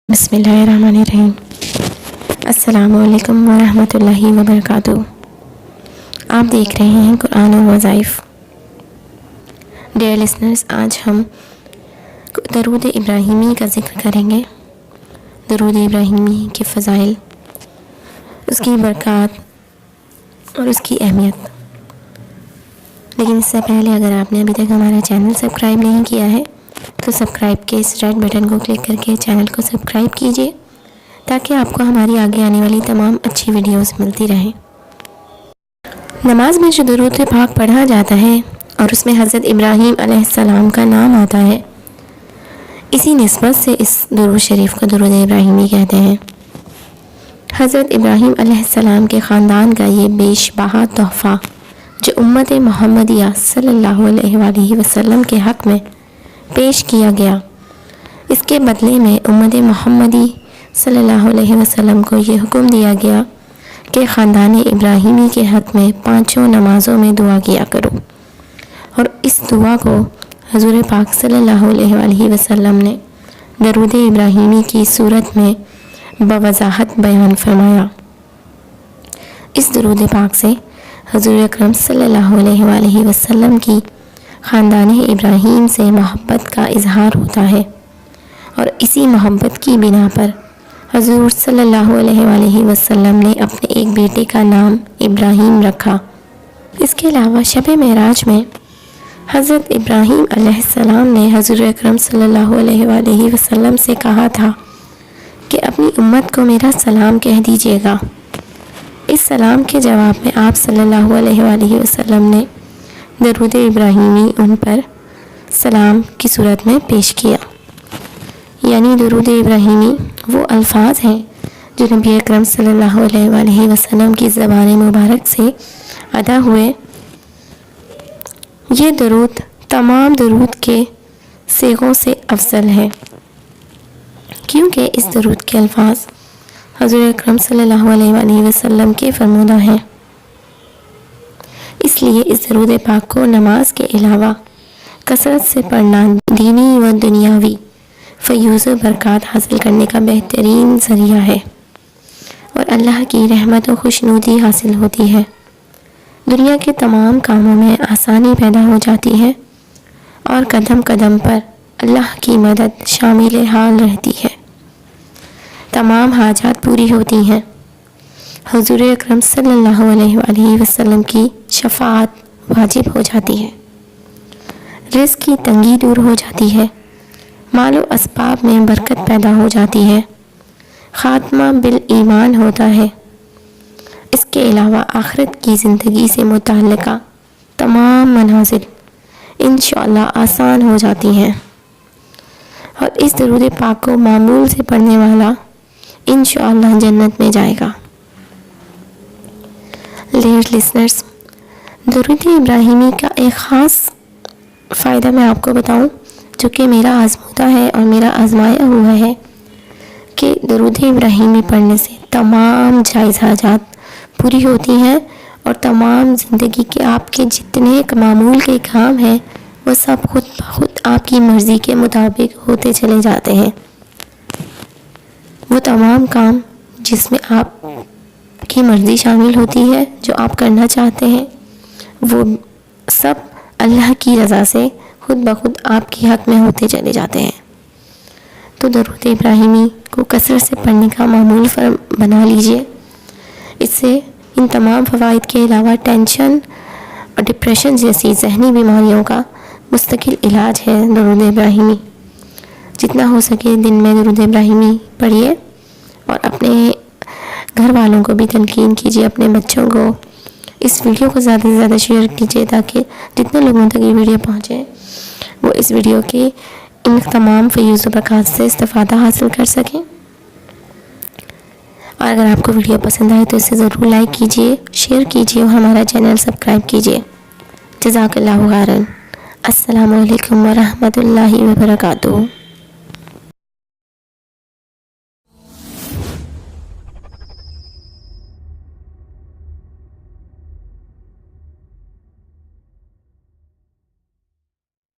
بسم اللہ الرحمن الرحیم۔ السلام علیکم ورحمۃ اللہ وبرکاتہ۔ آپ دیکھ رہے ہیں قرآن و وظائف۔ ڈیئر لسنرز، آج ہم درود ابراہیمی کا ذکر کریں گے۔ درود ابراہیمی کے فضائل، اس کی برکات اور اس کی اہمیت۔ لیکن اس سے پہلے اگر آپ نے ابھی تک ہمارا چینل سبسکرائب نہیں کیا ہے تو سبسکرائب کے اس ریڈ بٹن کو کلک کر کے چینل کو سبسکرائب کیجیے تاکہ آپ کو ہماری آگے آنے والی تمام اچھی ویڈیوز ملتی رہیں۔ نماز میں جو درود پاک پڑھا جاتا ہے اور اس میں حضرت ابراہیم علیہ السلام کا نام آتا ہے، اسی نسبت سے اس درود شریف کو درود ابراہیمی کہتے ہیں۔ حضرت ابراہیم علیہ السلام کے خاندان کا یہ بیش بہا تحفہ جو امت محمدیہ صلی اللہ علیہ وآلہ وسلم کے حق میں پیش کیا گیا، اس کے بدلے میں امت محمدی صلی اللہ علیہ وسلم کو یہ حکم دیا گیا کہ خاندان ابراہیمی کے حق میں 5 نمازوں میں دعا کیا کرو، اور اس دعا کو حضور پاک صلی اللہ علیہ وآلہ وسلم نے درود ابراہیمی کی صورت میں بوضاحت بیان فرمایا۔ اس درود پاک سے حضور اکرم صلی اللہ علیہ وآلہ وسلم کی خاندان ابراہیم سے محبت کا اظہار ہوتا ہے، اور اسی محبت کی بنا پر حضور صلی اللہ علیہ وآلہ وسلم نے اپنے ایک بیٹے کا نام ابراہیم رکھا۔ اس کے علاوہ شب معراج میں حضرت ابراہیم علیہ السلام نے حضور اکرم صلی اللہ علیہ وآلہ وسلم سے کہا تھا کہ اپنی امت کو میرا سلام کہہ دیجیے گا۔ اس سلام کے جواب میں آپ صلی اللہ علیہ وآلہ وسلم نے درود ابراہیمی ان پر سلام کی صورت میں پیش کیا۔ یعنی درود ابراہیمی وہ الفاظ ہیں جو نبی اکرم صلی اللہ علیہ وآلہ وسلم کی زبان مبارک سے ادا ہوئے۔ یہ درود تمام درود کے صیغوں سے افضل ہے، کیونکہ اس درود کے الفاظ حضور اکرم صلی اللہ علیہ وآلہ وسلم کے فرمودہ ہیں۔ اس لیے اس درود پاک کو نماز کے علاوہ کثرت سے پڑھنا دینی و دنیاوی فیوز و برکات حاصل کرنے کا بہترین ذریعہ ہے، اور اللہ کی رحمت و خوشنودی حاصل ہوتی ہے۔ دنیا کے تمام کاموں میں آسانی پیدا ہو جاتی ہے، اور قدم قدم پر اللہ کی مدد شامل حال رہتی ہے۔ تمام حاجات پوری ہوتی ہیں۔ حضور اکرم صلی اللہ علیہ وآلہ وسلم کی شفاعت واجب ہو جاتی ہے، رزق کی تنگی دور ہو جاتی ہے، مال و اسباب میں برکت پیدا ہو جاتی ہے، خاتمہ بالایمان ہوتا ہے۔ اس کے علاوہ آخرت کی زندگی سے متعلقہ تمام منازل انشاءاللہ آسان ہو جاتی ہیں، اور اس درود پاک کو معمول سے پڑھنے والا انشاءاللہ جنت میں جائے گا۔ ڈیئر لسنرز، درود ابراہیمی کا ایک خاص فائدہ میں آپ کو بتاؤں جو کہ میرا آزمودہ ہے اور میرا آزمایا ہوا ہے، کہ درود ابراہیمی پڑھنے سے تمام جائز حاجات پوری ہوتی ہیں، اور تمام زندگی کے آپ کے جتنے معمول کے کام ہیں وہ سب خود بخود آپ کی مرضی کے مطابق ہوتے چلے جاتے ہیں۔ وہ تمام کام جس میں آپ کی مرضی شامل ہوتی ہے، جو آپ کرنا چاہتے ہیں، وہ سب اللہ کی رضا سے خود بخود آپ کے حق میں ہوتے چلے جاتے ہیں۔ تو درود ابراہیمی کو کثرت سے پڑھنے کا معمول بنا لیجئے۔ اس سے ان تمام فوائد کے علاوہ ٹینشن اور ڈپریشن جیسی ذہنی بیماریوں کا مستقل علاج ہے درود ابراہیمی۔ جتنا ہو سکے دن میں درود ابراہیمی پڑھیے، اور اپنے گھر والوں کو بھی تلقین کیجیے، اپنے بچوں کو اس ویڈیو کو زیادہ سے زیادہ شیئر کیجیے تاکہ جتنے لوگوں تک یہ ویڈیو پہنچے وہ اس ویڈیو کے ان تمام فیوز و برکات سے استفادہ حاصل کر سکیں۔ اور اگر آپ کو ویڈیو پسند آئے تو اسے ضرور لائک کیجیے، شیئر کیجیے اور ہمارا چینل سبسکرائب کیجیے۔ جزاک اللہ خیرا۔ السلام علیکم ورحمۃ اللہ وبرکاتہ۔